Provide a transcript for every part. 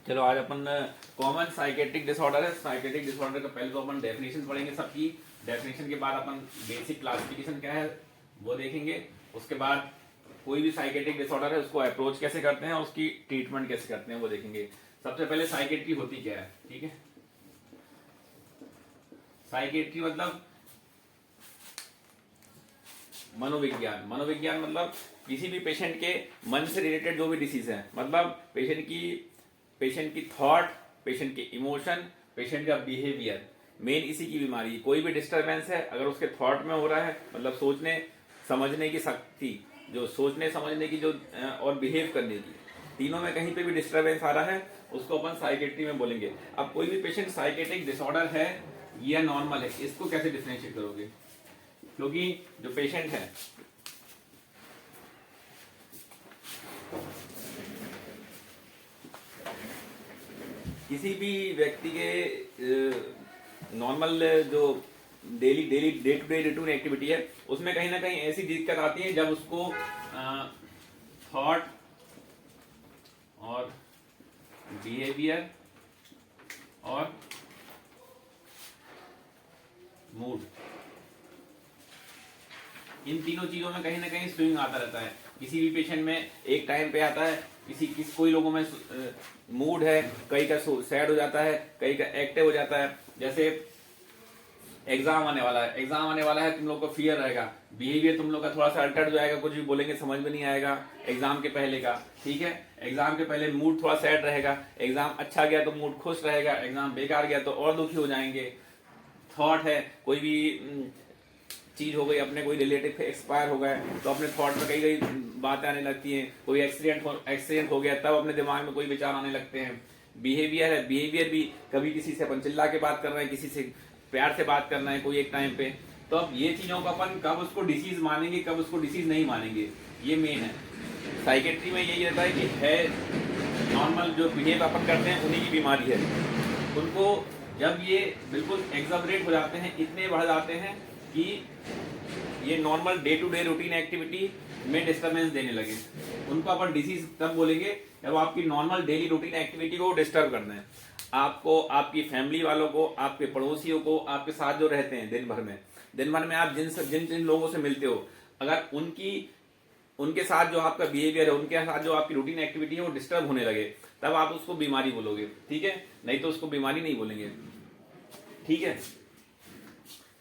चलो आज अपन common psychiatric disorder है। साइकेट्रिक डिसऑर्डर का पहले तो अपन डेफिनेशन पढ़ेंगे सबकी। डेफिनेशन के बाद अपन बेसिक क्लासिफिकेशन क्या है वो देखेंगे। उसके बाद कोई भी साइकेट्रिक डिसऑर्डर है उसको अप्रोच कैसे करते हैं, उसकी ट्रीटमेंट कैसे करते हैं वो देखेंगे। सबसे पहले साइकेट्री होती क्या है, ठीक है। साइकेट्री मतलब मनोविज्ञान। मनोविज्ञान मतलब किसी भी पेशेंट के मन से रिलेटेड जो भी डिसीज है, मतलब पेशेंट की थॉट, पेशेंट के इमोशन, पेशेंट का बिहेवियर, मेन इसी की बीमारी। कोई भी डिस्टरबेंस है अगर उसके थॉट में हो रहा है, मतलब सोचने समझने की शक्ति, जो सोचने समझने की जो और बिहेव करने की, तीनों में कहीं पे भी डिस्टरबेंस आ रहा है उसको अपन साइकेट्री में बोलेंगे। अब कोई भी पेशेंट साइकेट्रिक डिसऑर्डर है या नॉर्मल है, इसको कैसे डिफरेंशिएट करोगे? क्योंकि जो पेशेंट है किसी भी व्यक्ति के नॉर्मल जो daily daily day to day routine activity है उसमें कहीं ना कहीं ऐसी दिक्कत आती है जब उसको थॉट और बिहेवियर और मूड, इन तीनों चीजों में कहीं ना कहीं स्विंग आता रहता है। किसी भी पेशेंट में एक टाइम पे आता है, कोई लोगों में मूड है, कई का सैड हो जाता है, कई का एक्टिव हो जाता है। जैसे एग्जाम आने वाला है, तुम लोग को फियर रहेगा, बिहेवियर तुम लोग का थोड़ा सा अल्टर्ड हो जाएगा, कुछ भी बोलेंगे समझ में नहीं आएगा एग्जाम के पहले का, ठीक है। एग्जाम के पहले मूड थोड़ा सैड रहेगा, एग्जाम अच्छा गया तो मूड खुश रहेगा, एग्जाम बेकार गया तो और दुखी हो जाएंगे। थॉट है, कोई भी चीज हो गई, अपने कोई रिलेटिव एक्सपायर हो गए तो अपने थॉट में कई कई बातें आने लगती हैं। कोई एक्सीडेंट हो गया तब अपने दिमाग में कोई विचार आने लगते हैं। बिहेवियर है, बिहेवियर भी कभी किसी से अपन चिल्ला के बात कर रहे हैं, किसी से प्यार से बात करना है कोई एक टाइम पे। तो अब ये चीजों का अपन कब उसको डिसीज मानेंगे, कब उसको डिसीज नहीं मानेंगे, ये मेन है। साइकेट्री में यही रहता है कि है नॉर्मल जो बिहेव अपन करते हैं उन्हीं की बीमारी है। उनको जब ये बिल्कुल एग्जैजरेट हो जाते हैं, इतने बढ़ जाते हैं कि ये normal day to day routine activity में डिस्टर्बेंस देने लगे, उनको अपन डिसीज तब बोलेंगे जब आपकी नॉर्मल डेली रूटीन एक्टिविटी को डिस्टर्ब करना है। आपको, आपकी फैमिली वालों को, आपके पड़ोसियों को, आपके साथ जो रहते हैं दिन भर में आप जिन जिन लोगों से मिलते हो, अगर उनके साथ जो आपका बिहेवियर है, उनके साथ जो आपकी रूटीन एक्टिविटी है वो डिस्टर्ब होने लगे, तब आप उसको बीमारी बोलोगे, ठीक है। नहीं तो उसको बीमारी नहीं बोलेंगे, ठीक है।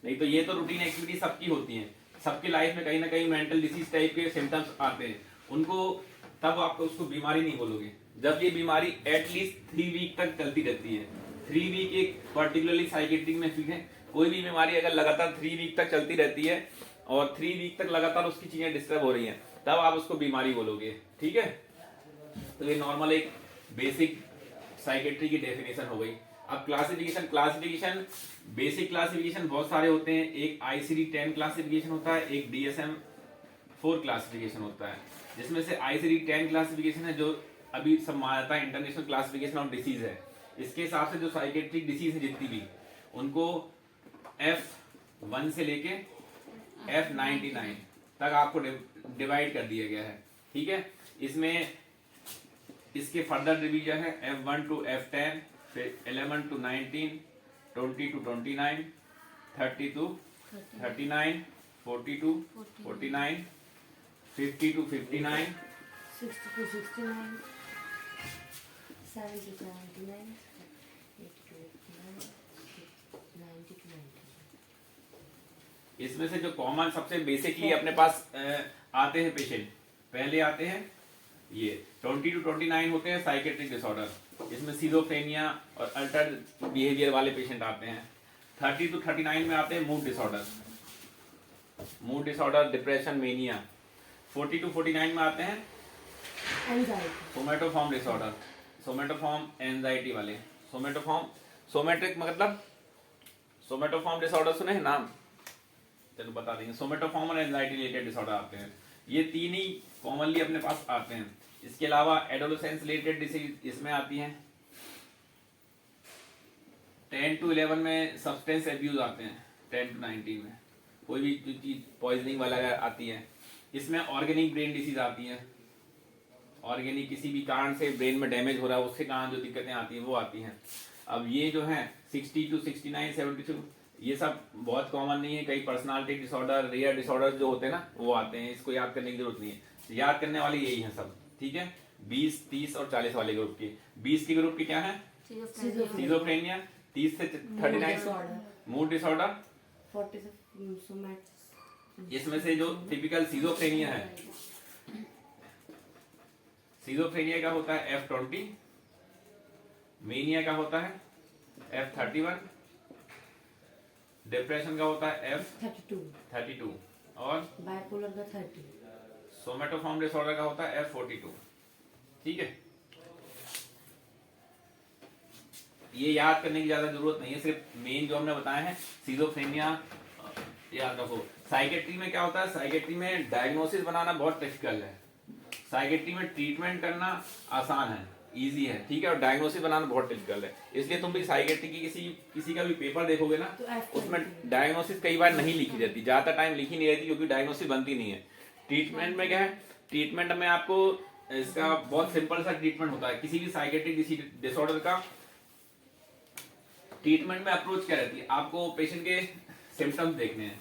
नहीं तो ये तो रूटीन एक्टिविटी सबकी होती है, सबके लाइफ में कहीं ना कहीं मेंटल डिसीज टाइप के सिम्टम्स आते हैं, उनको तब आपको उसको बीमारी नहीं बोलोगे जब ये बीमारी एटलीस्ट 3 वीक तक चलती रहती है। 3 वीक एक पर्टिकुलरली साइकेट्रिक में फिक्स है। कोई भी बीमारी अगर लगातार 3 वीक तक चलती रहती है और 3 वीक तक लगातार उसकी चीजें डिस्टर्ब हो रही हैं, तब आप उसको बीमारी बोलोगे, ठीक है। तो ये नॉर्मल एक बेसिक साइकेट्री की डेफिनेशन हो गई। अब क्लासिफिकेशन बेसिक क्लासिफिकेशन बहुत सारे होते हैं। एक ICD-10 क्लासिफिकेशन होता है, एक DSM-4 क्लासिफिकेशन होता है। जिसमें से ICD-10 क्लासिफिकेशन है जो अभी सब मान्यता इंटरनेशनल क्लासिफिकेशन ऑफ डिसीज है। इसके हिसाब से जो साइकेट्रिक डिसीज है जितनी भी, उनको F1 से लेके F99 तक आपको डिवाइड कर दिया गया है, ठीक है। इसमें इसके फर्दर डिवीजन है F1 to F10, फिर 11 to 19, 20 to 29, 30 to 39, 40 to 49, 50 to 59, 60 to 69, 70 to 79, 80 to 89, 90 to 90. इसमें से जो कॉमन सबसे बेसिकली अपने पास आते हैं पेशेंट, पहले आते हैं ये 20 to 29 होते हैं साइकेट्रिक डिसऑर्डर, इसमें सिजोफ्रेनिया और अल्टर्ड बिहेवियर वाले पेशेंट आते हैं। 30 to 39 में आते हैं mood disorder, depression, mania. 40 to 49 में आते हैं सोमेटोफॉर्म डिसऑर्डर, सोमेटोफॉर्म एंजाइटी वाले। सोमेट्रिक मतलब सोमेटोफॉर्म डिसऑर्डर सुने हैं नाम? चलो बता देंगे। सोमेटोफॉर्म और एंजाइटी रिलेटेड डिसऑर्डर आते हैं, ये तीन ही कॉमनली अपने पास आते हैं। इसके अलावा एडोलेसेंस रिलेटेड डिसीज इसमें आती हैं। 10 to 11 में सब्सटेंस एब्यूज आते हैं। 10 to 19 में कोई भी चीज पॉइजनिंग वाला आती है। इसमें ऑर्गेनिक ब्रेन डिसीज आती है। और यानी किसी भी कारण से ब्रेन में डैमेज हो रहा है, उसके कारण जो दिक्कतें आती हैं वो आती हैं। अब ये जो है 62, 69, 72 ये सब बहुत कॉमन नहीं है। कई पर्सनालिटी डिसऑर्डर, रेयर डिसऑर्डर जो होते हैं ना वो आते हैं, इसको याद करने की जरूरत नहीं है। याद करने वाले यही हैं सब, ठीक है। 20, 30 और 40 वाले ग्रुप की। 20 के ग्रुप की क्या है? सिजोफ्रेनिया। 30 से 39 मूड डिसऑर्डर। 40 से सोमैटिक। इसमें से जो टिपिकल सिजोफ्रेनिया है, सिजोफ्रेनिया का होता है F20, मेनिया का होता है F31, डिप्रेशन का होता है F32 और बाइपोलर का 30। सोमेटोफॉर्म डिसऑर्डर का होता है F42, ठीक है। ये याद करने की ज्यादा जरूरत नहीं है, सिर्फ मेन जो हमने बताया है सिजोफ्रेनिया याद रखो। साइकेट्री में क्या होता है? साइकेट्री में डायग्नोसिस बनाना बहुत डिफिकल्ट है। साइकेट्री में ट्रीटमेंट करना आसान है, इजी है, ठीक है, और डायग्नोसिस बनाना बहुत डिफिकल्ट है। इसलिए तुम भी साइकेट्री की किसी का भी पेपर देखोगे ना तो उसमें डायग्नोसिस कई बार नहीं लिखी रहती, ज्यादा टाइम लिखी नहीं रहती क्योंकि डायग्नोसिस बनती नहीं है। ट्रीटमेंट में क्या है? ट्रीटमेंट में आपको इसका बहुत सिंपल सा ट्रीटमेंट होता है। किसी भी साइकेट्रिक डिसऑर्डर का ट्रीटमेंट में अप्रोच क्या रहती है? आपको पेशेंट के सिम्टम्स देखने हैं।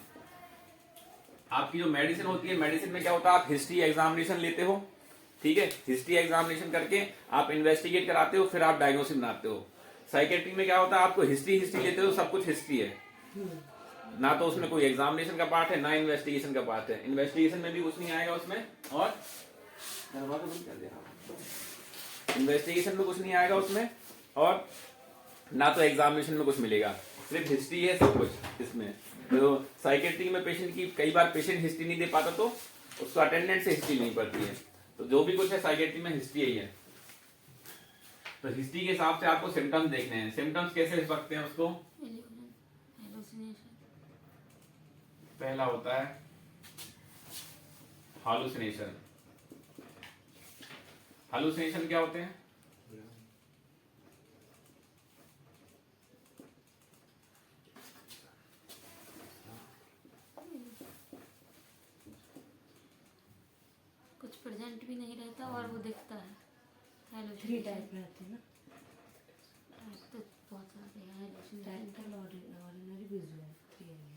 आपकी जो मेडिसिन होती है, मेडिसिन में क्या होता है? आप हिस्ट्री एग्जामिनेशन लेते हो, ठीक है, हिस्ट्री एग्जामिनेशन करके आप इन्वेस्टिगेट कराते हो, फिर आप डायग्नोसिस बनाते हो। साइकेट्री में क्या होता है? आपको हिस्ट्री लेते हो, सब कुछ हिस्ट्री है, ना तो उसमें कोई एग्जामिनेशन का पार्ट है ना इन्वेस्टिगेशन का पार्ट है। इन्वेस्टिगेशन में भी कुछ नहीं आएगा उसमें, और इन्वेस्टिगेशन में कुछ नहीं आएगा उसमें, और ना तो एग्जामिनेशन में कुछ मिलेगा, सिर्फ हिस्ट्री है सब कुछ इसमें। तो साइकेट्री में पेशेंट की कई बार पेशेंट हिस्ट्री नहीं दे पाता तो उसको अटेंडेंट से हिस्ट्री नहीं पड़ती है। तो जो भी कुछ है साइकेट्री में हिस्ट्री ही है। तो हिस्ट्री के हिसाब से आपको सिम्टम्स देखने हैं। सिम्टम्स कैसे हो सकते हैं उसको? पहला होता है हालुसिनेशन। हालुसिनेशन क्या होते हैं? कुछ प्रेजेंट भी नहीं रहता और वो दिखता है। 3 टाइप रहते हैं ना, तो बहुत सारे हैं hallucination। टैक्टाइल, ऑर्डिनरी, विजुअल, 3 है।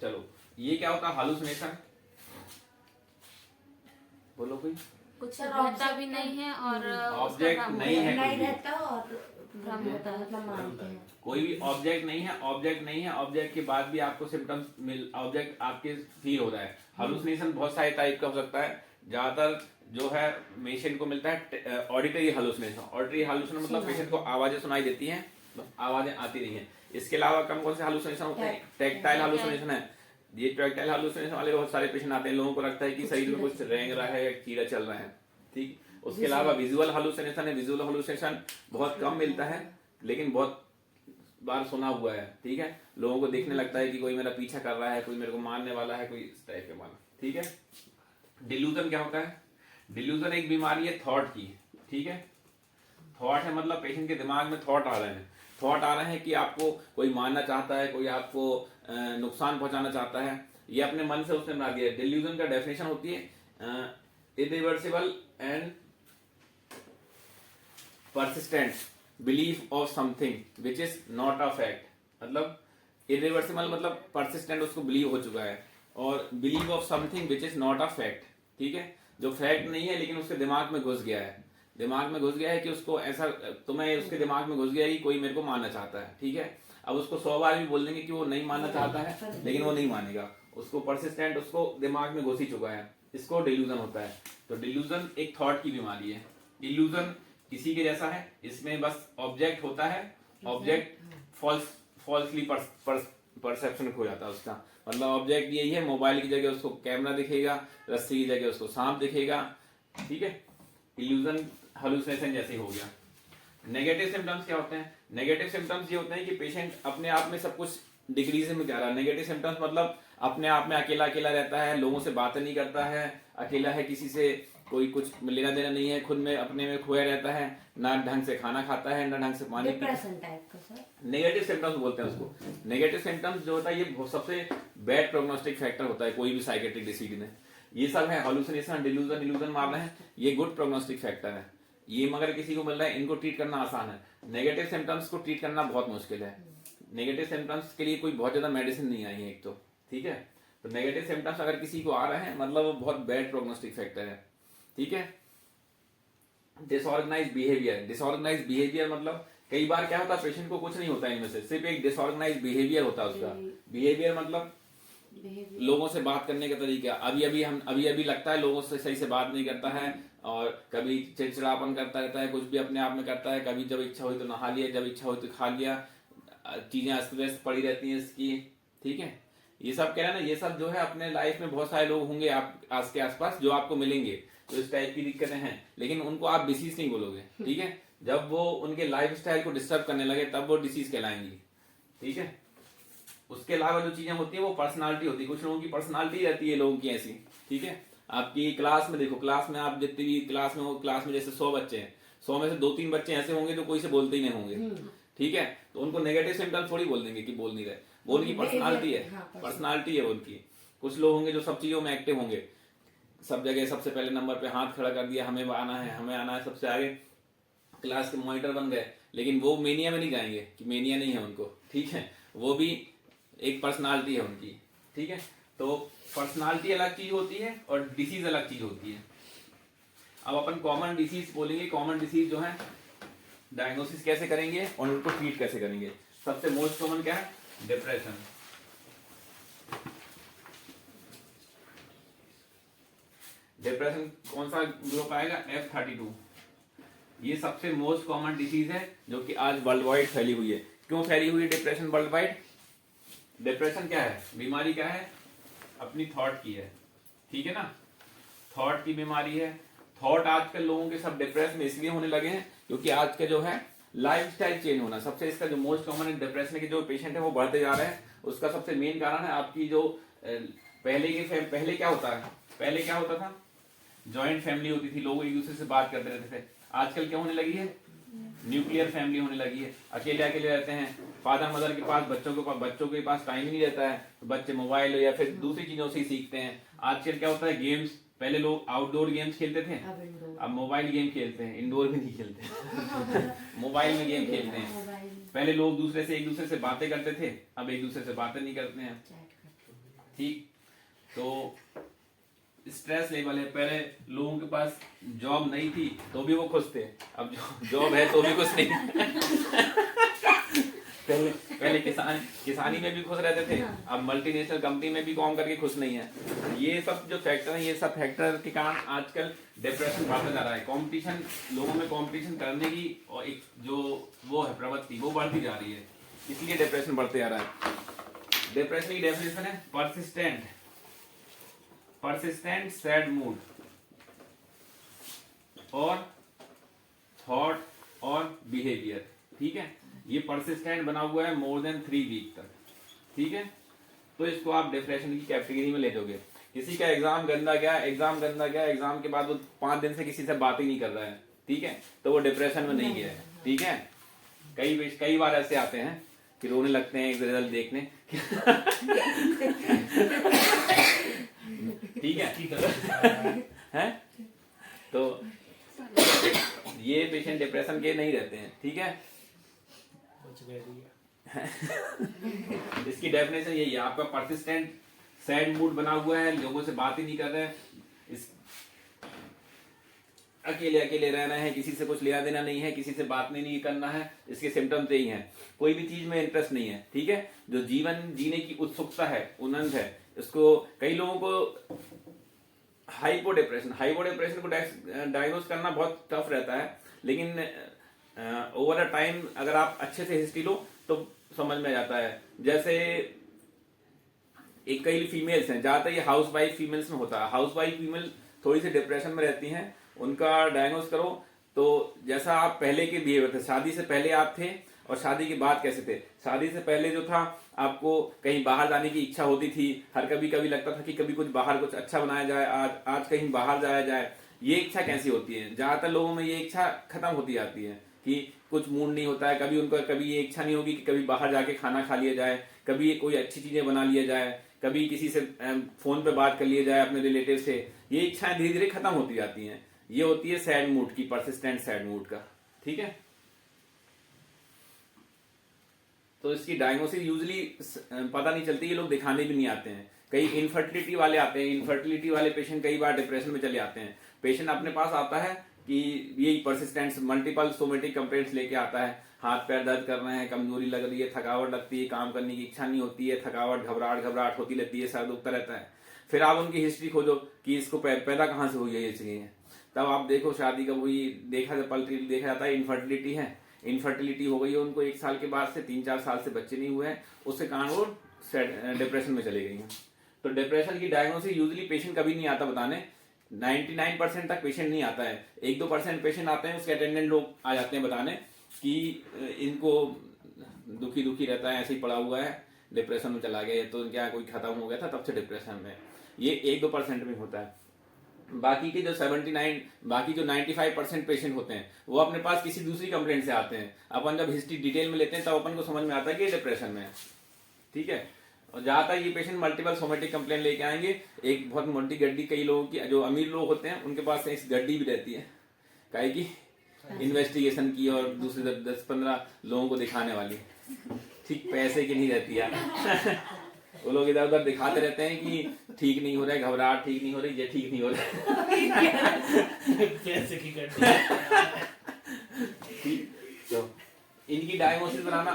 चलो, ये क्या होता है हालुसिनेशन? बोलो कोई। कुछ सर, रहता भी नहीं है और ऑब्जेक्ट उसका नहीं है, नहीं कुछ भी। रहता और भ्रम होता है, मतलब मानते हैं। कोई भी ऑब्जेक्ट नहीं है, ऑब्जेक्ट नहीं है, ऑब्जेक्ट के बाद भी आपको सिम्टम्स ऑब्जेक्ट आपके फील हो रहा है। हालुसिनेशन बहुत सारे टाइप का हो सकता है। ज्यादातर जो है पेशेंट को मिलता है ऑडिटरी हालुसिनेशन। ऑडिटरी हालुसिनेशन मतलब पेशेंट को आवाजें सुनाई देती हैं, आवाजें आती नहीं है। इसके अलावा कौन से हालुसिनेशन होते हैं? टैक्टाइल हालुसिनेशन है। ये टैक्टाइल हालुसिनेशन वाले बहुत सारे पेशेंट आते हैं, लोगों को लगता है कि शरीर में कुछ रेंग रहा है, कीड़ा चल रहा है, ठीक। उसके अलावा विजुअल हालुसिनेशन है। विजुअल हालुसिनेशन बहुत कम मिलता है लेकिन बहुत बार सुना हुआ है, ठीक है। लोगों को देखने लगता है कि कोई मेरा पीछा कर रहा है, कोई मेरे को मारने वाला है, कोई इस टाइप के माना, ठीक है। डिल्यूजन क्या होता है? डिल्यूजन एक बीमारी है थॉट की, ठीक है। थॉट है मतलब पेशेंट के दिमाग में थॉट आ रहे हैं, थॉट आ रहे हैं कि आपको कोई मारना चाहता है, कोई आपको नुकसान पहुंचाना चाहता है, ये अपने मन से उसने बना दिया। डिल्यूजन का डेफिनेशन होती है irreversible and persistent belief of something which is not a fact। मतलब irreversible मतलब persistent उसको believe हो चुका है, और believe of something which is not a fact, ठीक है, जो fact नहीं है लेकिन उसके दिमाग में घुस गया है। दिमाग में घुस गया है कि उसको ऐसा, तुम्हें उसके दिमाग में घुस गया है कि कोई मेरे को मारना चाहता है, ठीक है। अब उसको 100 बार भी बोल देंगे कि वो नहीं मारना चाहता है लेकिन वो नहीं मानेगा, उसको persistent उसको दिमाग में घुस ही चुका है, इसको डिल्यूजन होता है। तो डिल्यूजन एक थॉट की बीमारी है। इल्यूजन इसी के जैसा है, इसमें बस ऑब्जेक्ट होता है, ऑब्जेक्ट फॉल्स फॉल्सली परसेप्शन खो जाता है उसका। मतलब ऑब्जेक्ट यही है, मोबाइल की जगह उसको कैमरा दिखेगा, रस्सी की जगह उसको सांप दिखेगा, ठीक है, इल्यूजन हालुसिनेशन जैसे हो गया। नेगेटिव सिम्टम्स क्या होते हैं? नेगेटिव सिम्टम्स ये होते हैं कि पेशेंट अपने आप में सब कुछ डिक्रीज में जा रहा है। नेगेटिव सिम्टम्स मतलब अपने आप में अकेला अकेला रहता है, लोगों से बातें नहीं करता है, अकेला है, किसी से कोई कुछ लेना देना नहीं है, खुद में अपने में खोया रहता है, ना ढंग से खाना खाता है, ना ढंग से पानी पीता है। डिप्रेशन टाइप का सर। नेगेटिव सिम्टम्स बोलते हैं उसको। नेगेटिव सिम्टम्स जो होता है ये सबसे बैड प्रोग्नोस्टिक फैक्टर होता है कोई भी साइकेट्रिक डिसीज में। ये सब है हालुसिनेशन, डिल्यूजन, इल्यूजन मारना है, ये गुड प्रोग्नोस्टिक फैक्टर है। ये मगर किसी को मिल रहा है, इनको ट्रीट करना आसान है। नेगेटिव सिम्टम्स को ट्रीट करना बहुत मुश्किल है। नेगेटिव सिम्टम्स के लिए कोई बहुत ज्यादा मेडिसिन नहीं आई है एक तो, ठीक है। तो नेगेटिव सिम्टम्स अगर किसी को आ रहे हैं मतलब वो बहुत बैड प्रोग्नोस्टिक फैक्टर है, ठीक है। डिसऑर्गेनाइज बिहेवियर, डिसऑर्गेनाइज बिहेवियर मतलब कई बार क्या होता है पेशेंट को कुछ नहीं होता है इनमें से, सिर्फ एक डिसऑर्गेनाइज बिहेवियर होता है उसका। बिहेवियर मतलब लोगों से बात करने का तरीका। अभी अभी लगता है लोगों से सही से बात नहीं करता है, और कभी चिड़चिड़ापन करता रहता है, कुछ भी अपने आप में करता है, कभी जब इच्छा हुई तो नहा लिया, जब इच्छा हुई तो खा लिया, चीजें अस्त व्यस्त पड़ी रहती हैं इसकी, ठीक है। ये सब कह रहे हैं ना, ये सब जो है अपने लाइफ में बहुत सारे लोग होंगे आप आज के आसपास जो आपको मिलेंगे तो इस टाइप की दिक्कतें हैं, लेकिन उनको आप डिसीज नहीं बोलोगे, ठीक है। जब वो उनके लाइफ स्टाइल को डिस्टर्ब करने लगे तब वो डिसीज कहलाएंगी, ठीक है। उसके अलावा जो चीजें होती है वो पर्सनालिटी होती है। कुछ लोगों की पर्सनालिटी रहती है लोगों की ऐसी, ठीक है। आपकी क्लास में देखो, क्लास में आप जितनी भी क्लास में हो, क्लास में जैसे 100 बच्चे हैं, 100 में से 2-3 बच्चे ऐसे होंगे जो कोई से बोलते ही नहीं होंगे, ठीक है। तो उनको नेगेटिव सिम्टम्स थोड़ी बोल देंगे कि बोल नहीं रहे, वो उनकी पर्सनालिटी है, पर्सनालिटी है उनकी। कुछ लोग होंगे जो सब चीजों में एक्टिव होंगे, सब जगह सबसे पहले नंबर पे हाथ खड़ा कर दिया, हमें आना है, हमें आना है, सबसे आगे, क्लास के मॉनिटर बन गए, लेकिन वो मेनिया में नहीं जाएंगे कि मेनिया नहीं है उनको, ठीक है। वो भी एक पर्सनालिटी है उनकी, ठीक है। तो पर्सनालिटी अलग चीज होती है और डिसीज अलग चीज होती है। अब अपन कॉमन डिसीज बोलेंगे। कॉमन डिसीज जो है डायग्नोसिस कैसे करेंगे और उनको ट्रीट कैसे करेंगे। सबसे मोस्ट कॉमन क्या है? डिप्रेशन। डिप्रेशन कौन सा ग्रुप आएगा? F32। ये सबसे मोस्ट कॉमन डिसीज है जो कि आज वर्ल्ड वाइड फैली हुई है। क्यों फैली हुई है डिप्रेशन वर्ल्ड वाइड? डिप्रेशन क्या है? बीमारी क्या है? अपनी थॉट की है, ठीक है ना। थॉट की बीमारी है। थॉट आजकल लोगों के सब डिप्रेस में इसलिए होने लगे हैं क्योंकि आज के जो है लाइफस्टाइल चेंज होना सबसे, इसका जो मोस्ट कॉमन डिप्रेशन के जो पेशेंट है वो बढ़ते जा रहे हैं। उसका सबसे मेन कारण है आपकी जो पहले क्या होता है, पहले क्या होता था, जॉइंट फैमिली होती थी, लोग एक दूसरे से बात करते रहते थे। आजकल क्या होने लगी है? न्यूक्लियर फैमिली होने लगी है। अकेले अकेले रहते हैं, फादर मदर के पास बच्चों के पास टाइम ही नहीं रहता है, तो बच्चे मोबाइल या फिर दूसरी चीजों से ही सीखते हैं। आजकल क्या होता है, गेम्स, पहले लोग आउटडोर गेम्स खेलते थे, अब मोबाइल गेम खेलते हैं, इंडोर में नहीं खेलते मोबाइल में गेम खेलते हैं। पहले लोग एक दूसरे से बातें करते थे, अब एक दूसरे से बातें नहीं करते हैं, ठीक। तो स्ट्रेस लेवल है, पहले लोगों के पास जॉब नहीं थी तो भी वो खुश थे, अब जॉब है तो भी खुश नहीं पहले किसानी में भी खुश रहते थे, अब मल्टीनेशनल कंपनी में भी काम करके खुश नहीं है। ये सब जो फैक्टर है, ये सब फैक्टर के कारण आजकल डिप्रेशन बढ़ता जा रहा है। कंपटीशन, लोगों में कंपटीशन करने की और एक जो वो है प्रवृत्ति वो बढ़ती जा रही है, इसलिए डिप्रेशन बढ़ते जा रहा है। डिप्रेशन की डेफिनेशन है persistent सैड मूड और थॉट और बिहेवियर, ठीक है। ये परसिस्टेंट बना हुआ है मोर देन 3 वीक तक, ठीक है। तो इसको आप डिप्रेशन की कैटेगरी में ले जाओगे। किसी का एग्जाम गंदा गया, एग्जाम के बाद वो 5 दिन से किसी से बात ही नहीं कर रहा है, ठीक है, तो वो डिप्रेशन में नहीं गया है, ठीक है। कई बार ऐसे आते हैं कि रोने लगते हैं एक रिजल्ट देखने ठीक है तो ये पेशेंट डिप्रेशन के नहीं रहते हैं, ठीक है। इसकी डेफिनेशन यही है, आपका परसिस्टेंट सैड मूड बना हुआ है, लोगों से बात ही नहीं कर रहे हैं, अकेले रहना है, किसी से कुछ लेना देना नहीं है, किसी से बात नहीं करना है, इसके सिम्टम्स यही हैं। कोई भी चीज में इंटरेस्ट नहीं है, ठीक है। जो जीवन जीने की उत्सुकता है, उमंग है, इसको कई लोगों को हाइपो डिप्रेशन को डायग्नोस करना बहुत टफ रहता है, लेकिन ओवर अ टाइम अगर आप अच्छे से हिस्ट्री लो तो समझ में आ जाता है। जैसे एक कई फीमेल्स हैं, ज्यादातर ये हाउस वाइफ फीमेल्स में होता है। हाउस वाइफ फीमेल थोड़ी सी डिप्रेशन में रहती हैं, उनका डायग्नोस करो तो जैसा आप पहले के बिहेवियर थे, शादी से पहले आप थे और शादी के बाद कैसे थे। शादी से पहले जो था, आपको कहीं बाहर जाने की इच्छा होती थी, हर कभी कभी लगता था कि कभी कुछ बाहर कुछ अच्छा बनाया जाए, आज कहीं बाहर जाया जाए। ये इच्छा कैसी होती है, ज्यादातर लोगों में ये इच्छा खत्म होती जाती है कि कुछ मूड नहीं होता है, कभी उनको कभी ये इच्छा नहीं होगी कि कभी बाहर जाके खाना खा लिया जाए, कभी कोई अच्छी चीजें बना लिया जाए, कभी किसी से फोन पे बात कर लिया जाए अपने रिलेटिव से। ये इच्छाएं धीरे धीरे खत्म होती जाती हैं। ये होती है सैड मूड की, परसिस्टेंट सैड मूड का। ठीक है, तो इसकी डायग्नोसिस यूजली पता नहीं चलती, ये लोग दिखाने भी नहीं आते हैं। कई इनफर्टिलिटी वाले आते हैं, इनफर्टिलिटी वाले पेशेंट कई बार डिप्रेशन में चले आते हैं। पेशेंट अपने पास आता है कि यही परसिस्टेंट मल्टीपल सोमेटिक कंप्लेंट्स लेके आता है, हाथ पैर दर्द कर रहे हैं, कमजोरी लग रही है, थकावट लगती है, काम करने की इच्छा नहीं होती है, थकावट घबराहट होती रहती है, सर दुखता रहता है। फिर आप उनकी हिस्ट्री खोजो कि इसको पैदा कहाँ से हुई है ये चीजें, तब आप देखो शादी कब हुई, देखा जाता है इनफर्टिलिटी है, इनफर्टिलिटी हो गई है उनको 1 साल के बाद से, 3-4 साल से बच्चे नहीं हुए हैं, उसके कारण वो डिप्रेशन में चली गई हैं। तो डिप्रेशन की डायग्नोसिस यूजली पेशेंट कभी नहीं आता बताने, 99% तक पेशेंट नहीं आता है। 1-2% पेशेंट आते हैं, उसके अटेंडेंट लोग आ जाते हैं बताने कि इनको दुखी रहता है, ऐसे ही पड़ा हुआ है, डिप्रेशन में चला गया, तो क्या कोई खत्म हो गया था तब से डिप्रेशन में। ये 1-2% में होता है। बाकी के जो 95% पेशेंट होते हैं वो अपने पास किसी दूसरी कंप्लेंट से आते हैं। अपन जब हिस्ट्री डिटेल में लेते हैं तब अपन को समझ में आता है कि डिप्रेशन में है। ठीक है, और ज्यादातर ये पेशेंट मल्टीपल सोमेटिक कंप्लेंट लेके आएंगे। एक बहुत मोटी गड्डी, कई लोगों की जो अमीर लोग होते हैं उनके पास एक गड्डी भी रहती है, काहे की इन्वेस्टिगेशन की और दूसरे 10-15 लोगों को दिखाने वाली। ठीक, पैसे की नहीं रहती यार वो लोग इधर उधर दिखाते रहते हैं कि ठीक नहीं हो रहा है, घबराहट ठीक नहीं हो रही, ये ठीक नहीं हो रहा है पैसे की गड्डी। तो इनकी डायग्नोसिस बनाना,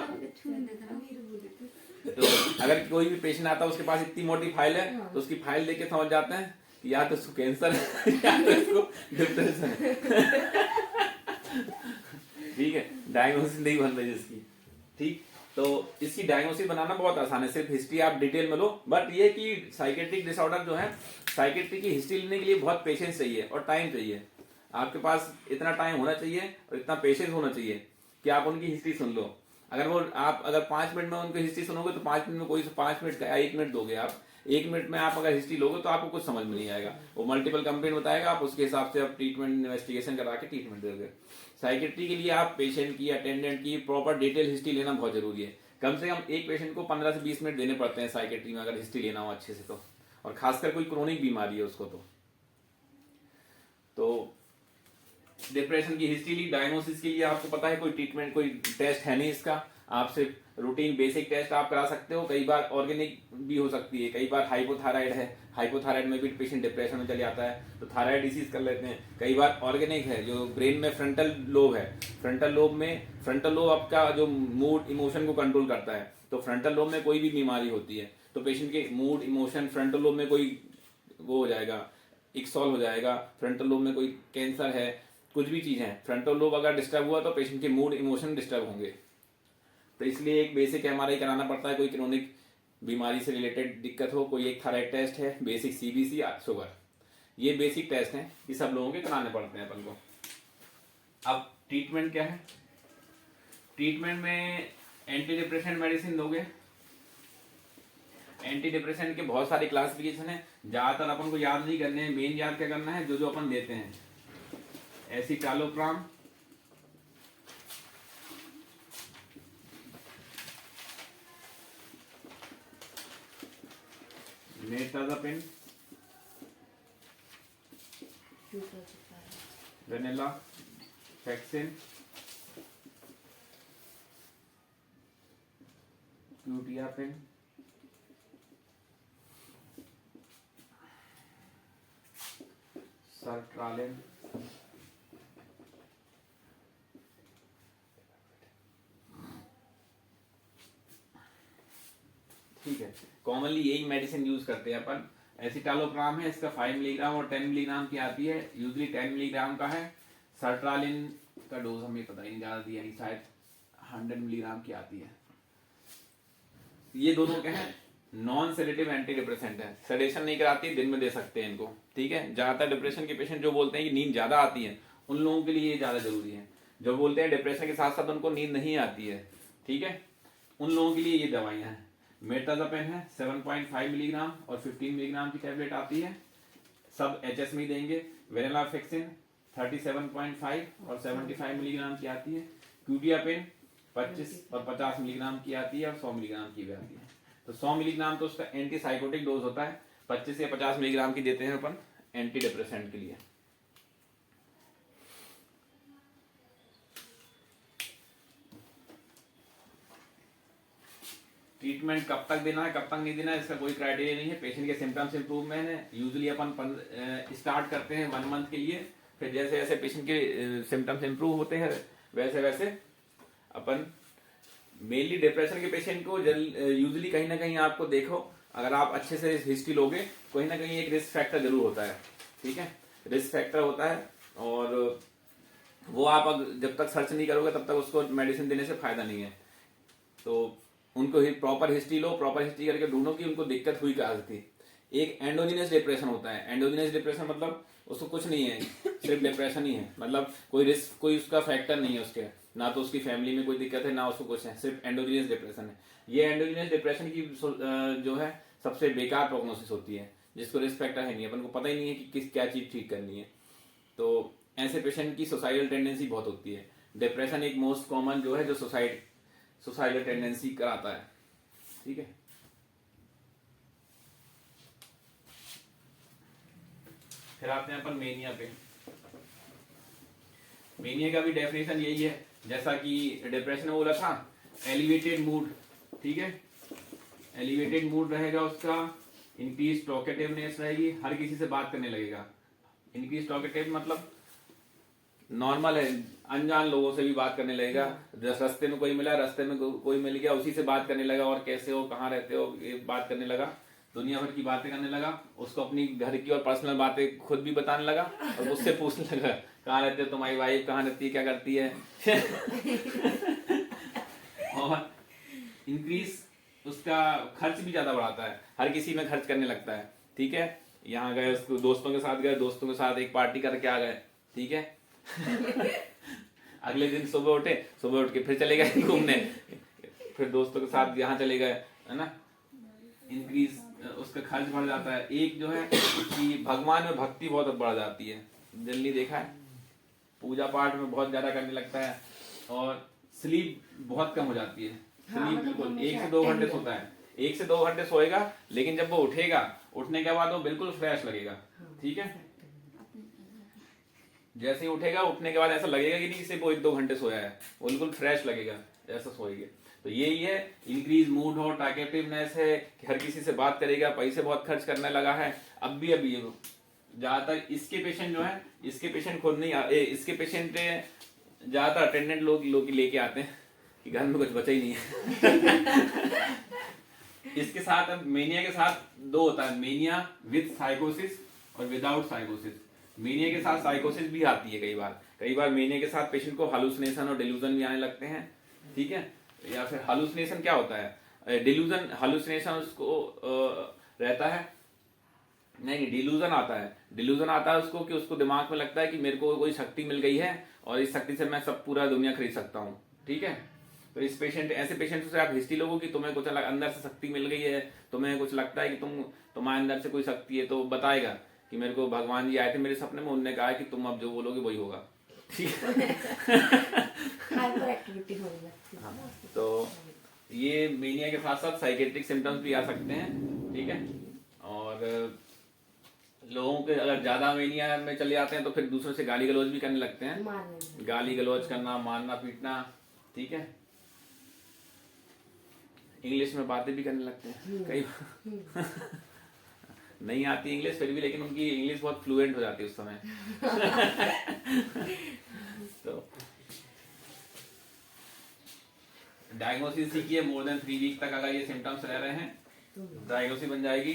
तो अगर कोई भी पेशेंट आता है उसके पास इतनी मोटी फाइल है तो उसकी फाइल देख के समझ जाते हैं कि या तो इसको कैंसर है या तो इसको डिप्रेशन है। ठीक है, डायग्नोसिस नहीं बन रही इसकी। ठीक, तो इसकी डायग्नोसिस बनाना बहुत आसान है, सिर्फ हिस्ट्री आप डिटेल में लो। बट ये कि साइकेट्रिक डिसऑर्डर जो है, साइकेट्रिक की हिस्ट्री लेने के लिए बहुत पेशेंस चाहिए और टाइम चाहिए। आपके पास इतना टाइम होना चाहिए और इतना पेशेंस होना चाहिए कि आप उनकी हिस्ट्री सुन लो। अगर 5 मिनट में उनकी हिस्ट्री सुनोगे तो 5 मिनट में कोई 5 मिनट का 1 मिनट दोगे आप, 1 मिनट में आप अगर हिस्ट्री लोगे तो आपको कुछ समझ में नहीं आएगा। वो मल्टीपल कंप्लेंट बताएगा, आप उसके हिसाब से आप ट्रीटमेंट इन्वेस्टिगेशन करा के ट्रीटमेंट दोगे। साइकेट्री के लिए आप पेशेंट की, अटेंडेंट की प्रॉपर डिटेल हिस्ट्री लेना बहुत जरूरी है। कम से कम एक पेशेंट को 15 से 20 मिनट देने पड़ते हैं साइकेट्री में, अगर हिस्ट्री लेना हो अच्छे से तो, और खासकर कोई क्रोनिक बीमारी है उसको तो डिप्रेशन की हिस्ट्री ली। डायग्नोसिस के लिए आपको पता है कोई ट्रीटमेंट, कोई टेस्ट है नहीं इसका, आप सिर्फ रूटीन बेसिक टेस्ट आप करा सकते हो। कई बार ऑर्गेनिक भी हो सकती है, कई बार हाइपोथायराइड है, हाइपोथायराइड में भी पेशेंट डिप्रेशन में चले जाता है तो थायराइड डिसीज कर लेते हैं। कई बार ऑर्गेनिक है, जो ब्रेन में फ्रंटल लोब है, फ्रंटल लोब आपका जो मूड इमोशन को कंट्रोल करता है, तो फ्रंटल लोब में कोई भी बीमारी होती है तो पेशेंट के मूड इमोशन, फ्रंटल लोब में कोई वो हो जाएगा, इक्सॉल हो जाएगा, फ्रंटल लोब में कोई कैंसर है, कुछ भी चीज है, फ्रंटल लोब अगर डिस्टर्ब हुआ तो पेशेंट के मूड इमोशन डिस्टर्ब होंगे। तो इसलिए एक बेसिक एमआरआई कराना पड़ता है, कोई क्रोनिक बीमारी से रिलेटेड दिक्कत हो, कोई एक थायराइड टेस्ट है, बेसिक सीबीसी, शुगर, ये बेसिक टेस्ट हैं, ये सब लोगों के कराने पड़ते हैं अपन को। अब ट्रीटमेंट क्या है? ट्रीटमेंट में एंटी डिप्रेशन मेडिसिन दोगे। एंटी डिप्रेशन के बहुत सारे क्लासिफिकेशन है, ज्यादातर अपन को याद नहीं करने हैं, मेन याद क्या करना है, जो अपन देते हैं। एसिटालोप्राम, मेटाजापिन, वेनिला, फैक्सिन, क्यूटियापिन, सर्ट्रालिन, ठीक है। कॉमनली यही मेडिसिन यूज करते हैं अपन। एसिटालोप्राम है, इसका 5 मिलीग्राम और 10 मिलीग्राम की आती है, यूजली 10 मिलीग्राम का है। सर्ट्रालिन का डोज हमें पता ही नहीं, ज्यादा दिया नहीं, शायद 100 मिलीग्राम की आती है। ये दोनों क्या है, नॉन सेडेटिव एंटी डिप्रेसेंट है, सेडेशन नहीं कराती, दिन में दे सकते हैं इनको, ठीक है। ज्यादातर डिप्रेशन के पेशेंट जो बोलते हैं कि नींद ज्यादा आती है, उन लोगों के लिए ये ज्यादा जरूरी है। जो बोलते हैं डिप्रेशन के साथ साथ उनको नींद नहीं आती है, ठीक है, उन लोगों के लिए ये दवाइयां हैं। मेटाजापेन है 7.5 मिलीग्राम और 15 मिलीग्राम की टैबलेट आती है, सब एचएस में ही देंगे। वेनिलाफेक्सिन 37.5 और 75 मिलीग्राम की आती है। क्यूटियापेन 25 और 50 मिलीग्राम की आती है और 100 मिलीग्राम की भी आती है। तो 100 मिलीग्राम तो उसका एंटी साइकोटिक डोज होता है, 25 या 50 मिलीग्राम की देते हैं अपन एंटी डिप्रेसेंट के लिए। ट्रीटमेंट कब तक देना है कब तक नहीं देना है, इसका कोई क्राइटेरिया नहीं है। पेशेंट के सिम्टम्स इंप्रूवमेंट है, यूजुअली अपन स्टार्ट करते हैं 1 मंथ के लिए, फिर जैसे जैसे पेशेंट के सिम्टम्स इंप्रूव होते हैं वैसे वैसे अपन मेनली डिप्रेशन के पेशेंट को यूजुअली कहीं ना कहीं आपको देखो, अगर आप अच्छे से हिस्ट्री लोगे, कहीं ना कहीं एक रिस्क फैक्टर जरूर होता है, ठीक है, रिस्क फैक्टर होता है, और वो आप जब तक सर्च नहीं करोगे तब तक उसको मेडिसिन देने से फायदा नहीं है। तो उनको प्रॉपर हिस्ट्री लो, प्रॉपर हिस्ट्री करके ढूंढो कि उनको दिक्कत हुई कहाँ थी। एक एंडोजिनस डिप्रेशन होता है, एंडोजिनस डिप्रेशन मतलब उसको कुछ नहीं है, सिर्फ डिप्रेशन ही है, मतलब कोई रिस्क, कोई उसका फैक्टर नहीं है उसके, ना तो उसकी फैमिली में कोई दिक्कत है ना उसको कुछ है, सिर्फ एंडोजिनस डिप्रेशन है। ये एंडोजिनस डिप्रेशन की जो है सबसे बेकार प्रोग्नोसिस होती है, जिसको रिस्क फैक्टर है नहीं, अपन को पता ही नहीं है कि किस क्या चीज ठीक करनी है। तो ऐसे पेशेंट की सुसाइडल टेंडेंसी बहुत होती है। डिप्रेशन एक मोस्ट कॉमन जो है जो सुसाइडल टेंडेंसी कराता है, ठीक है। फिर आते हैं अपन मेनिया पे। मेनिया का भी डेफिनेशन यही है जैसा कि डिप्रेशन में बोला था, एलिवेटेड मूड, ठीक है, एलिवेटेड मूड रहेगा उसका, इंक्रीज टॉकेटिवनेस रहेगी, हर किसी से बात करने लगेगा। इंक्रीज टॉकेटिव मतलब नॉर्मल है, अनजान लोगों से भी बात करने लगेगा, रास्ते में कोई मिला, रास्ते में कोई मिल गया, उसी से बात करने लगा, और कैसे हो, कहाँ रहते हो, ये बात करने लगा, दुनिया भर की बातें करने लगा, उसको अपनी घर की और पर्सनल बातें खुद भी बताने लगा, और उससे पूछने लगा कहाँ रहते हो, तुम्हारी वाइफ कहाँ रहती है, क्या करती है। और इंक्रीज उसका खर्च भी ज्यादा बढ़ाता है, हर किसी में खर्च करने लगता है, ठीक है। यहाँ गए, उसको दोस्तों के साथ गए, दोस्तों के साथ एक पार्टी करके आ गए, ठीक है। अगले दिन सुबह उठ के फिर चले गए घूमने, फिर दोस्तों के साथ यहाँ चले गए, है ना। इंक्रीज उसका खर्च बढ़ जाता है। एक जो है कि भगवान में भक्ति बहुत बढ़ जाती है, जल्दी देखा है, पूजा पाठ में बहुत ज्यादा करने लगता है, और स्लीप बहुत कम हो जाती है। स्लीप बिल्कुल 1 से 2 घंटे सोता है, 1 से 2 घंटे सोएगा, लेकिन जब वो उठेगा, उठने के बाद वो बिल्कुल फ्रेश लगेगा, ठीक है। जैसे ही उठेगा, उठने के बाद ऐसा लगेगा कि नहीं सिर्फ वो 1-2 घंटे सोया है, वो बिल्कुल फ्रेश लगेगा जैसा सोएंगे। तो यही है, इंक्रीज मूड हो, टॉकेटिवनेस है, कि हर किसी से बात करेगा, पैसे बहुत खर्च करने लगा है। अभी ज्यादातर इसके पेशेंट जो है, इसके पेशेंट खुद नहीं, इसके पेशेंट ज्यादातर अटेंडेंट लोग लेके आते हैं कि घर में कुछ बचा ही नहीं है। इसके साथ अब मेनिया के साथ 2 होता है, मेनिया विद साइकोसिस और विदाउट साइकोसिस। मेनिया के साथ साइकोसिस भी आती है कई बार मेनिया के साथ पेशेंट को हालुसिनेशन और डिल्यूजन भी आने लगते हैं, ठीक है। या फिर हालुसिनेशन क्या होता है, डिल्यूजन, हालुसिनेशन उसको रहता है, नहीं डिल्यूजन आता है उसको, कि उसको दिमाग में लगता है कि मेरे को कोई शक्ति मिल गई है और इस शक्ति से मैं सब पूरा दुनिया खरीद सकता हूँ, ठीक है। तो इस ऐसे पेशेंट से आप हिस्ट्री लोगो कि तुम्हें कुछ अंदर से शक्ति मिल गई है, तुम्हें कुछ लगता है कि तुम्हारे अंदर से कोई शक्ति है, तो बताएगा कि मेरे को भगवान जी आए थे मेरे सपने में, उन्होंने कहा कि तुम अब जो बोलोगे वही होगा, ठीक है। हाँ, तो ये मेनिया के साथ साथ साइकेट्रिक सिम्टम्स भी आ सकते हैं, ठीक है। और लोगों के अगर ज्यादा मेनिया में चले जाते हैं तो फिर दूसरों से गाली गलौज भी करने लगते हैं, गाली गलौज करना, मारना पीटना, ठीक है। इंग्लिश में बातें भी करने लगते हैं कई नहीं आती इंग्लिश फिर भी, लेकिन उनकी इंग्लिश बहुत फ्लुएंट हो जाती है उस समय। तो डायग्नोसिस सीखिए, मोर देन 3 वीक तक अगर ये सिम्टम्स रह रहे हैं, डायग्नोसिस बन जाएगी।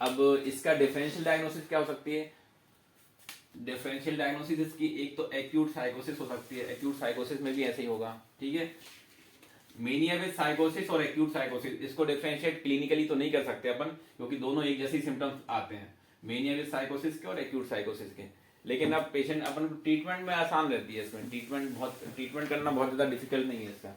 अब इसका डिफरेंशियल डायग्नोसिस क्या हो सकती है? डिफरेंशियल डायग्नोसिस इसकी एक तो एक्यूट साइकोसिस हो सकती है, एक्यूट साइकोसिस में भी ऐसे ही होगा, ठीक है। मेनिया विद साइकोसिस और एक्यूट साइकोसिस, इसको डिफरेंशिएट क्लिनिकली तो नहीं कर सकते अपन, क्योंकि दोनों एक जैसे सिम्टम्स आते हैं, मेनिया विद साइकोसिस के और एक्यूट साइकोसिस के। लेकिन अब पेशेंट अपन ट्रीटमेंट में आसान रहती है, इसमें ट्रीटमेंट करना बहुत ज्यादा डिफिकल्ट नहीं है इसका।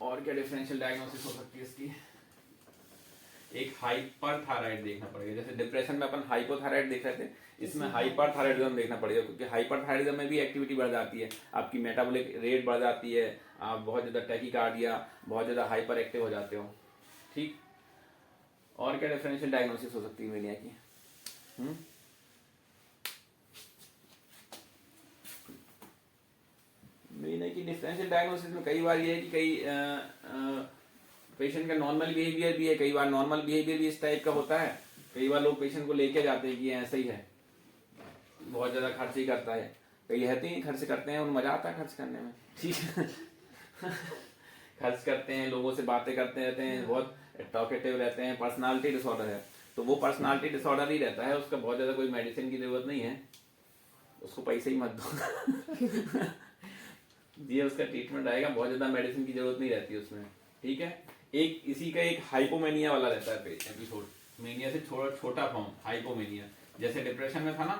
और क्या डिफरेंशियल डायग्नोसिस हो सकती है इसकी? एक हाइपरथायराइड देखना पड़ेगा, जैसे डिप्रेशन में अपन हाइपोथायराइड देख रहे थे, इसमें हाइपरथायराइडिज्म देखना पड़ेगा, क्योंकि हाइपरथायराइडिज्म में भी एक्टिविटी बढ़ जाती है, आपकी मेटाबॉलिक रेट बढ़ जाती है, आप बहुत ज्यादा टैकीकार्डिया, बहुत ज्यादा हाइपर एक्टिव हो जाते हो। ठीक, और क्या डिफरेंशियल डायग्नोसिस हो सकती है मेनिया की? मेनिया की डिफरेंशियल डायग्नोसिस में कई बार ये है कि कई पेशेंट का नॉर्मल बिहेवियर भी है, कई बार नॉर्मल बिहेवियर भी इस टाइप का होता है, कई बार लोग पेशेंट को लेके जाते हैं कि ऐसा ही है, बहुत ज्यादा खर्च ही करता है, कई रहते ही खर्च करते हैं, उन्हें मजा आता है खर्च करने में, ठीक है। खर्च करते हैं, लोगों से बातें करते रहते हैं, बहुत टॉकेटिव रहते हैं, पर्सनालिटी डिसऑर्डर है, तो वो पर्सनालिटी डिसऑर्डर ही रहता है, उसका बहुत ज्यादा कोई मेडिसिन की जरूरत नहीं है, उसको पैसे ही मत दो। ये उसका ट्रीटमेंट आएगा, बहुत ज्यादा मेडिसिन की जरूरत नहीं रहती उसमें, ठीक है। एक इसी का एक हाइपोमेनिया वाला रहता है एपिसोड, मेनिया से छोटा फॉर्म हाइपोमेनिया, जैसे डिप्रेशन में था ना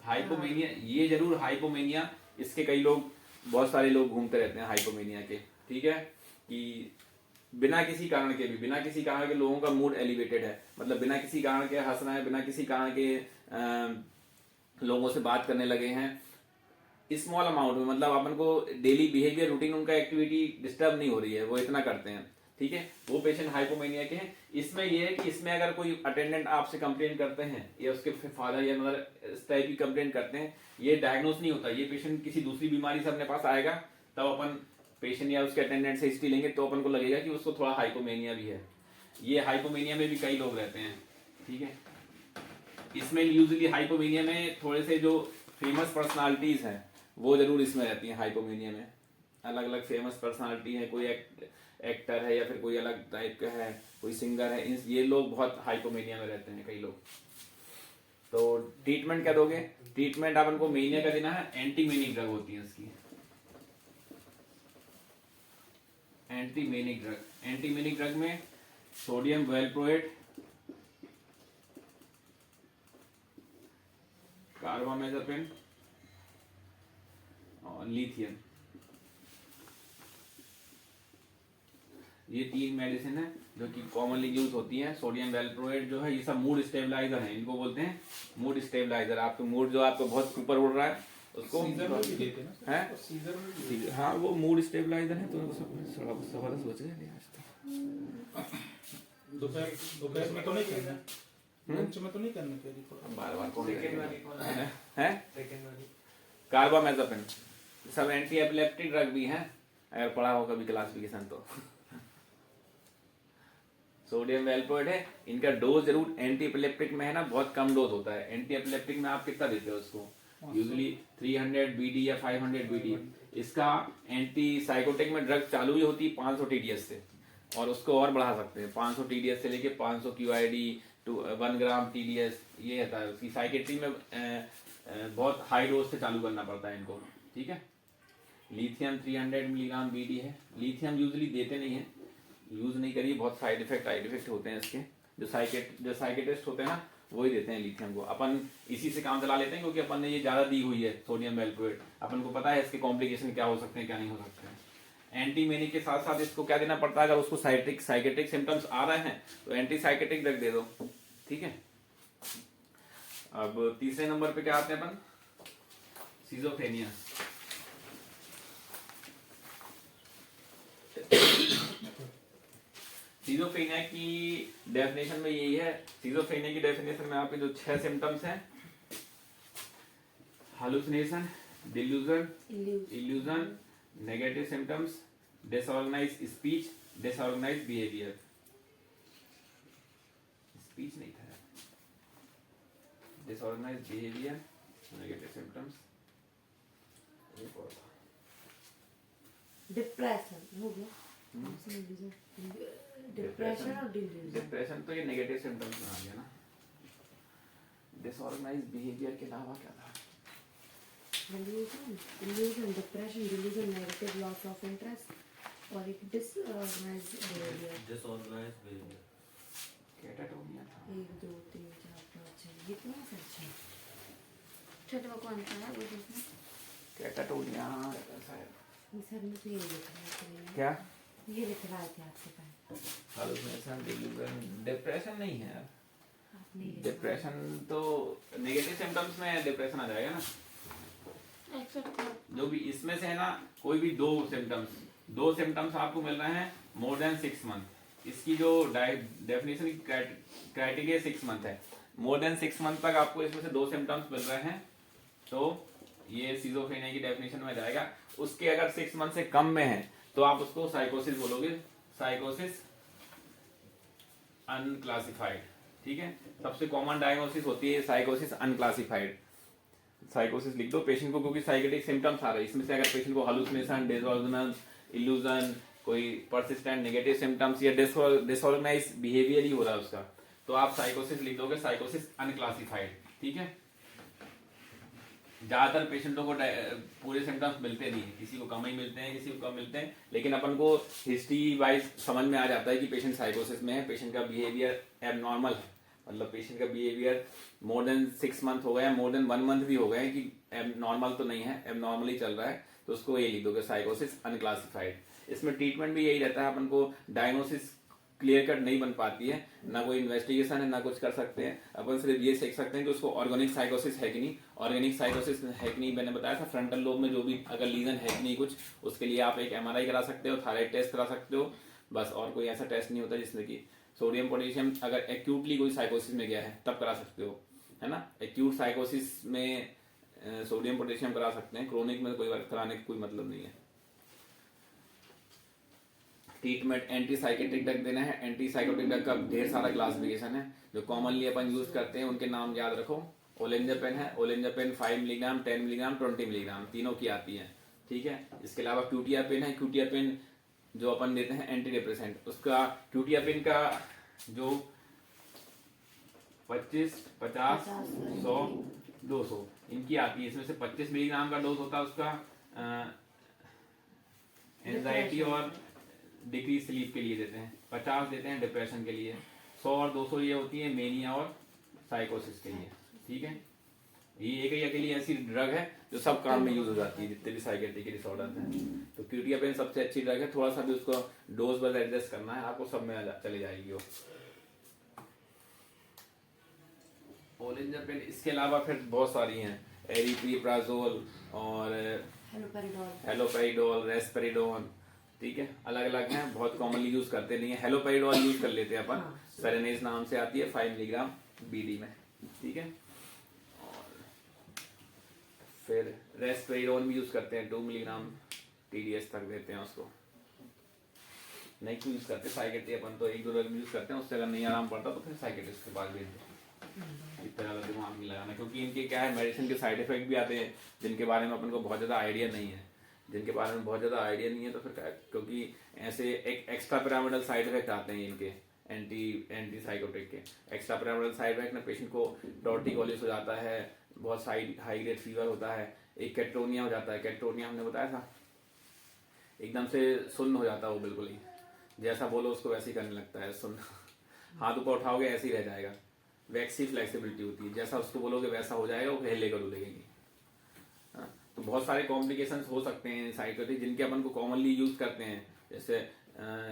हाइपोमेनिया, ये जरूर हाइपोमेनिया, इसके कई लोग, बहुत सारे लोग घूमते रहते हैं हाइपोमेनिया के, ठीक है, कि बिना किसी कारण के लोगों का मूड एलिवेटेड है, मतलब बिना किसी कारण के हंस रहे हैं, बिना किसी कारण के लोगों से बात करने लगे हैं, स्मॉल अमाउंट में, मतलब अपन को डेली बिहेवियर रूटीन उनका एक्टिविटी डिस्टर्ब नहीं हो रही है, वो इतना करते हैं, ठीक है, वो पेशेंट हाइपोमेनिया के हैं। इसमें ये है कि इसमें अगर कोई अटेंडेंट आपसे कंप्लेन करते हैं या उसके फादर या मदर इस टाइप की कंप्लेन करते हैं, ये डायग्नोस नहीं होता, ये पेशेंट किसी दूसरी बीमारी से अपने पास आएगा, तब अपन पेशेंट या उसके अटेंडेंट से हिस्ट्री लेंगे तो अपन को लगेगा कि उसको थोड़ा हाइपोमेनिया भी है। ये हाइपोमेनिया में भी कई लोग रहते हैं, ठीक है। इसमें यूजुअली हाइपोमेनिया में थोड़े से जो फेमस पर्सनालिटीज हैं वो जरूर इसमें रहती हैं हाइपोमेनिया में, अलग अलग फेमस पर्सनालिटी है, कोई एक्टर है या फिर कोई अलग टाइप का है, कोई सिंगर है, ये लोग बहुत हाइपोमेनिया में रहते हैं कई लोग। तो ट्रीटमेंट क्या दोगे? ट्रीटमेंट अपन को मेनिया का देना है, एंटीमेनिक ड्रग होती है इसकी, एंटीमेनिक ड्रग में सोडियम वेलप्रोएट, कार्बामेज़ापिन और लिथियम, ये 3 मेडिसिन है जो कि कॉमनली यूज होती है। सोडियम वेलप्रोएट जो है, ये सब मूड स्टेबलाइजर है, इनको बोलते हैं मूड स्टेबलाइजर। आपको मूड जो आपको बहुत ऊपर उड़ रहा है उसको है, हाँ वो मूड स्टेबलाइजर है। तो सवाल सोच रहे हैं दोपहर में तो नहीं करना, लंच में तो नहीं करना चाहिए, बार-बार कौन है कार्बामेज़ापिन, सब एंटी एपिलेप्टिक ड्रग भी हैं, अगर पढ़ा हो कभी क्लासिफिकेशन तो। सोडियम वेलप्रोएट है, इनका डोज जरूर एंटी एपिलेप्टिक में है ना बहुत कम डोज होता है। एंटी एपिलेप्टिक में आप कितना देते हो उसको? यूजुअली 300 बीडी या 500 बीडी। इसका एंटी साइकोटिक में ड्रग चालू ही होती है 500 टीडीएस से, और उसको और बढ़ा सकते हैं 500 टीडीएस से लेके 500 क्यूआईडी टू 1 ग्राम टीडीएस, ये रहता है उसकी। साइकेट्री में बहुत हाई डोज से चालू करना पड़ता है इनको, ठीक है। लिथियम 300 मिलीग्राम बीडी है। लिथियम यूजुअली देते नहीं है, यूज नहीं करिए, बहुत साइड इफेक्ट होते हैं इसके। जो साइकेट्रिस्ट होते हैं ना वही देते हैं लिथियम को, अपन इसी से काम चला लेते हैं क्योंकि अपन ने ये ज्यादा दी हुई है सोडियम वेलप्रोएट, अपन को पता है इसके कॉम्प्लिकेशन क्या हो सकते हैं क्या नहीं हो सकते हैं। एंटीमेनिक के साथ साथ इसको क्या देना पड़ता है, अगर उसको साइकेट्रिक सिम्टम्स आ रहे हैं तो एंटी साइकेट्रिक ड्रग दे दो, ठीक है। अब तीसरे नंबर पे क्या आते हैं अपन, सिजोफ्रेनिया। सिजोफ्रेनिया की डेफिनेशन में यही है, सिजोफ्रेनिया की डेफिनेशन में आपके जो 6 सिम्टम्स हैं, hallucination, delusion, illusion, negative symptoms, disorganised speech, disorganised behaviour. Speech नहीं था, disorganised behaviour, negative symptoms, depression हो गया, डिप्रेशन और डिल्यूजन। डिप्रेशन तो ये नेगेटिव सिम्टम्स में आ गया ना। डिसऑर्गेनाइज्ड बिहेवियर के अलावा क्या था? delusion, depression, delusion, negative loss of interest, और एक disorganized behavior। Disorganised behaviour. Catatonia था। 1 2 3 4 5 6 ये कौन सा अच्छा है? छठवा कौन सा है वो देखना। कैटाटोनिया ऐसा है। ये सर में तो ये लिख रहा है, क्या? ये लिख रहा है क्या आपके पास? हालुसिनेशन, डिल्यूजन, डिप्रेशन नहीं है यार। आपने ये लिखा है। डिप्रेशन तो नेगेटिव सिम्टम्स में डिप्रेशन आ जाएगा ना। एक्सेप्ट जो भी इसमें से है ना, कोई भी दो सिम्टम्स आपको मिल रहे हैं मोर देन 6 मंथ। इसकी जो डेफिनेशन क्राइटेरिया 6 मंथ है। मोर देन 6 मंथ तक आपको इसमें से 2 सिम्टम्स मिल रहे हैं तो ये सिजोफ्रेनिया की डेफिनेशन में जाएगा। उसके अगर 6 मंथ से कम में है तो आप उसको साइकोसिस बोलोगे, साइकोसिस अनक्लासिफाइड। ठीक है, सबसे कॉमन डायग्नोसिस होती है साइकोसिस अनक्लासिफाइड। साइकोसिस लिख दो पेशेंट को, क्योंकि साइकेटिक सिम्टम्स आ रहे हैं इसमें से। अगर पेशेंट को हालुसिनेशन, डिसऑर्गेनाइज, इल्यूजन, कोई परसिस्टेंट नेगेटिव सिम्टम्स या डिसऑर्गेनाइज बिहेवियर ही हो रहा है उसका, तो आप साइकोसिस लिख दोगे, साइकोसिस अनक्लासिफाइड। ठीक है, ज्यादातर पेशेंटों को पूरे सिम्टम्स मिलते नहीं है, किसी को कम ही मिलते हैं, किसी को कम मिलते हैं, लेकिन अपन को हिस्ट्री वाइज समझ में आ जाता है कि पेशेंट साइकोसिस में है, पेशेंट का बिहेवियर एबनॉर्मल है। मतलब पेशेंट का बिहेवियर मोर देन 6 मंथ हो गया, मोर देन 1 मंथ भी हो गए कि एबनॉर्मल तो नहीं है, एबनॉर्मली चल रहा है, तो उसको ये लिख दोगे साइकोसिस अनक्लासिफाइड। इसमें ट्रीटमेंट भी यही रहता है, अपन को डायग्नोसिस क्लियर कट नहीं बन पाती है, ना कोई इन्वेस्टिगेशन है, ना कुछ कर सकते हैं। अपन सिर्फ ये सीख सकते हैं कि उसको ऑर्गेनिक साइकोसिस है कि नहीं। ऑर्गेनिक साइकोसिस है कि नहीं मैंने बताया था, फ्रंटल लोब में जो भी अगर लीजन है कि नहीं कुछ, उसके लिए आप एक MRI करा सकते हो, थायराइड टेस्ट करा सकते हो, बस। और कोई ऐसा टेस्ट नहीं होता जिसमें कि सोडियम पोटेशियम अगर एक्यूटली कोई साइकोसिस में गया है तब करा सकते हो, है ना। एक्यूट साइकोसिस में सोडियम पोटेशियम करा सकते हैं, क्रोनिक में कोई कराने का कोई मतलब नहीं है। ट्रीटमेंट एंटीसाइकेटिक ड्रग देना है। एंटीसाइकोटिक ड्रग का ढेर सारा क्लासिफिकेशन है, जो कॉमनली अपन यूज करते हैं उनके नाम याद रखो। ओलेंजापेन है, ओलेंजापेन 5 मिलीग्राम, 10 मिलीग्राम, 20 मिलीग्राम, तीनों की आती है। ठीक है, इसके अलावा क्यूटियापेन है। क्यूटियापेन जो अपन देते हैं एंटी डिप्रेसेंट, उसका क्यूटियापेन का जो 25, 50, 100, 200 इनकी आती है। इसमें से 25 मिलीग्राम का डोज होता है उसका एंजाइटी और डिक्रीज स्लीप के लिए देते हैं, 50 देते हैं डिप्रेशन के लिए, 100 और 200 ये होती है मेनिया और साइकोसिस के लिए। ठीक है, ये एक ही अकेली ऐसी ड्रग है जो सब काम में यूज हो जाती है जितने भी साइकेट्रिक के डिसऑर्डर हैं। तो क्यूटियापेन सबसे अच्छी ड्रग है, थोड़ा सा भी उसको डोज बस एडजस्ट करना है आपको, सब में चली जाएगी वो। ओलेंजापेन, इसके अलावा फिर बहुत सारी हैं, एरिप्रिप्राजोल और हेलोपेरिडोल, रेस्पेरिडोन। ठीक है, अलग अलग हैं, बहुत कॉमनली यूज करते नहीं है। हेलोपेरिडोल यूज कर लेते हैं अपन, सेरेनेज नाम से आती है, 5 मिलीग्राम BD में। ठीक है, और फिर रेस्पेरिडोन भी यूज करते हैं, 2 मिलीग्राम TDS तक देते हैं उसको। नहीं यूज करते साइकेट्री, अपन तो 1-2 ड्रग यूज करते हैं, उससे अगर नहीं आराम पड़ता तो फिर साइकेट्रिस्ट के पास भेज दो। इतना ज़्यादा दिमाग नहीं लगाना, क्योंकि इनके क्या है, मेडिसिन के साइड इफेक्ट भी आते हैं जिनके बारे में अपन को बहुत ज़्यादा आइडिया नहीं है। तो फिर क्योंकि ऐसे एक एक्स्ट्रा पिरामिडल साइड इफेक्ट आते हैं इनके एंटी साइकोटिक के। एक्स्ट्रा पिरामिडल साइड इफेक्ट में पेशेंट को टॉर्टिकोलिस हो जाता है, बहुत हाई ग्रेड फीवर होता है, एक कैट्रोनिया हो जाता है। कैट्रोनिया हमने बताया था, एकदम से सुन्न हो जाता है वो, बिल्कुल ही जैसा बोलो उसको वैसे ही करने लगता है, सुन्न। हाथ ऊपर उठाओगे ऐसे ही रह जाएगा। वैक्सी फ्लेक्सिबिलिटी होती है, जैसा उसको बोलोगे वैसा हो जाएगा, वो हिलेगा डुलेगा नहीं। तो बहुत सारे कॉम्प्लिकेशंस हो सकते हैं साइकोटिक जिनके अपन को कॉमनली यूज करते हैं। जैसे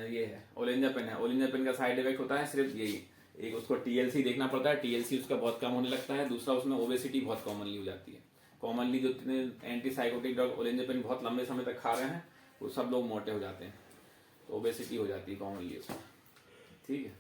ये है ओलेंजापेन है, ओलेंजापेन का साइड इफेक्ट होता है सिर्फ यही, एक उसको TLC देखना पड़ता है, TLC उसका बहुत कम होने लगता है। दूसरा उसमें ओबेसिटी बहुत कॉमनली हो जाती है। कॉमनली जो इतने एंटी साइकोटिक ड्रग ओलेंजापेन बहुत लंबे समय तक खा रहे हैं वो सब लोग मोटे हो जाते हैं, तो ओबेसिटी हो जाती है कॉमनली उसमें। ठीक है।